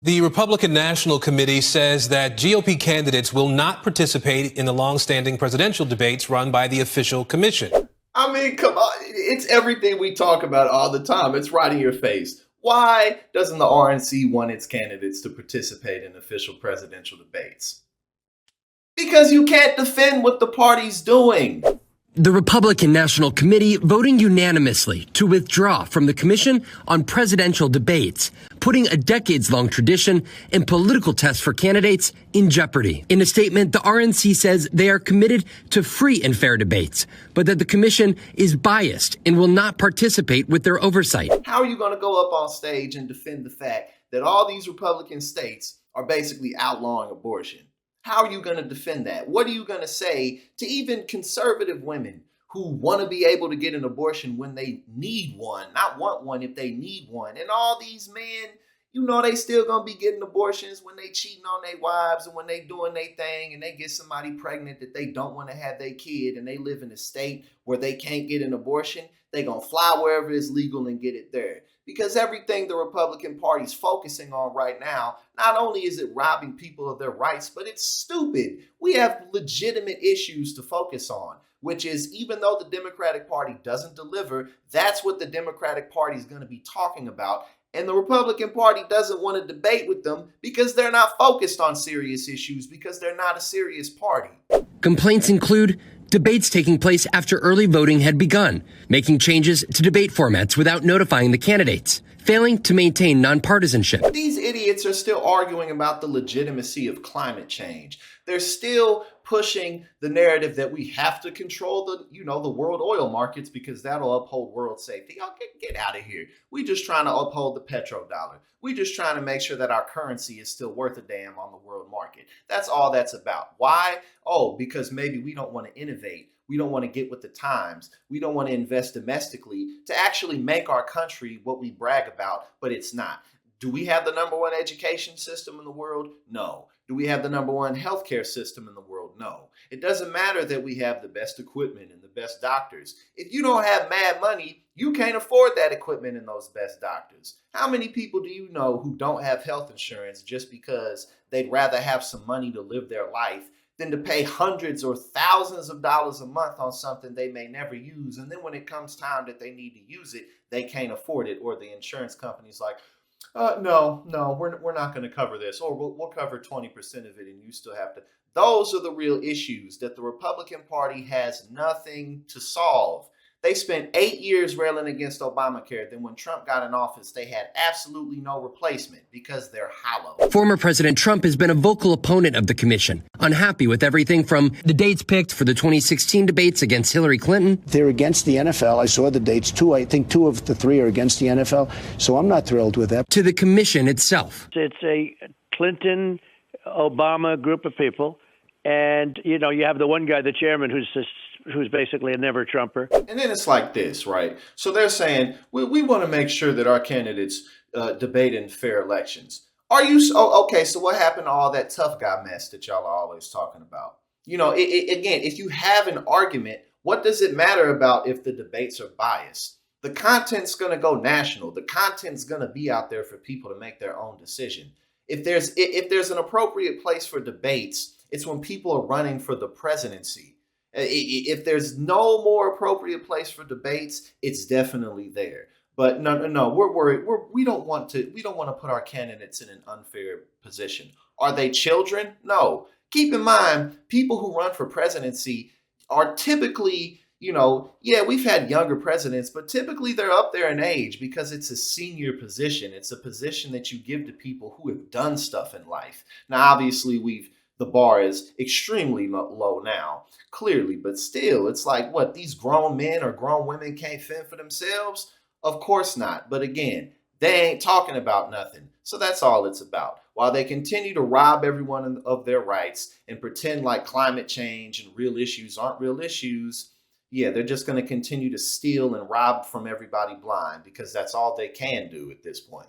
The Republican National Committee says that GOP candidates will not participate in the long-standing presidential debates run by the official commission. I mean, come on. It's everything we talk about all the time. It's right in your face. Why doesn't the RNC want its candidates to participate in official presidential debates? Because you can't defend what the party's doing. The Republican National Committee voting unanimously to withdraw from the commission on presidential debates, putting a decades-long tradition and political test for candidates in jeopardy. In a statement, the RNC says they are committed to free and fair debates, but that the commission is biased and will not participate with their oversight. How are you going to go up on stage and defend the fact that all these Republican states are basically outlawing abortion? How are you going to defend that? What are you going to say to even conservative women who want to be able to get an abortion when they need one, not want one if they need one? And all these men, they still going to be getting abortions when they cheating on their wives and when they doing their thing and they get somebody pregnant that they don't want to have their kid and they live in a state where they can't get an abortion. They going to fly wherever it's legal and get it there. Because everything the Republican Party's focusing on right now, not only is it robbing people of their rights, but it's stupid. We have legitimate issues to focus on, which is even though the Democratic Party doesn't deliver, that's what the Democratic Party is going to be talking about. And the Republican Party doesn't want to debate with them because they're not focused on serious issues, because they're not a serious party. Complaints include debates taking place after early voting had begun, making changes to debate formats without notifying the candidates, failing to maintain nonpartisanship. These idiots are still arguing about the legitimacy of climate change. They're still pushing the narrative that we have to control the world oil markets because that'll uphold world safety. Y'all get out of here. We just trying to uphold the petrodollar. We just trying to make sure that our currency is still worth a damn on the world market. That's all that's about. Why? Oh, because maybe we don't want to innovate. We don't want to get with the times. We don't want to invest domestically to actually make our country what we brag about, but it's not. Do we have the number one education system in the world? No. Do we have the number one healthcare system in the world? No. It doesn't matter that we have the best equipment and the best doctors. If you don't have mad money, you can't afford that equipment and those best doctors. How many people do you know who don't have health insurance just because they'd rather have some money to live their life than to pay hundreds or thousands of dollars a month on something they may never use? And then when it comes time that they need to use it, they can't afford it, or the insurance company's like, no, we're not going to cover this, or we'll cover 20% of it and you still have to. Those are the real issues that the Republican Party has nothing to solve. They spent 8 years railing against Obamacare. Then when Trump got in office, they had absolutely no replacement because they're hollow. Former President Trump has been a vocal opponent of the commission, unhappy with everything from the dates picked for the 2016 debates against Hillary Clinton. They're against the NFL. I saw the dates. I think two of the three are against the NFL. So I'm not thrilled with that. To the commission itself. It's a Clinton, Obama group of people. And, you have the one guy, the chairman, who's basically a never Trumper. And then it's like this, right? So they're saying, we want to make sure that our candidates debate in fair elections. Okay, so what happened to all that tough guy mess that y'all are always talking about? Again, if you have an argument, what does it matter about if the debates are biased? The content's going to go national. The content's going to be out there for people to make their own decision. If there's an appropriate place for debates, it's when people are running for the presidency. If there's no more appropriate place for debates, it's definitely there. But no, we're worried. We don't want to put our candidates in an unfair position. Are they children? No. Keep in mind, people who run for presidency are typically, we've had younger presidents, but typically they're up there in age because it's a senior position. It's a position that you give to people who have done stuff in life. Now, obviously, the bar is extremely low now, clearly, but still, it's like, what, these grown men or grown women can't fend for themselves? Of course not. But again, they ain't talking about nothing. So that's all it's about. While they continue to rob everyone of their rights and pretend like climate change and real issues aren't real issues, yeah, they're just going to continue to steal and rob from everybody blind because that's all they can do at this point.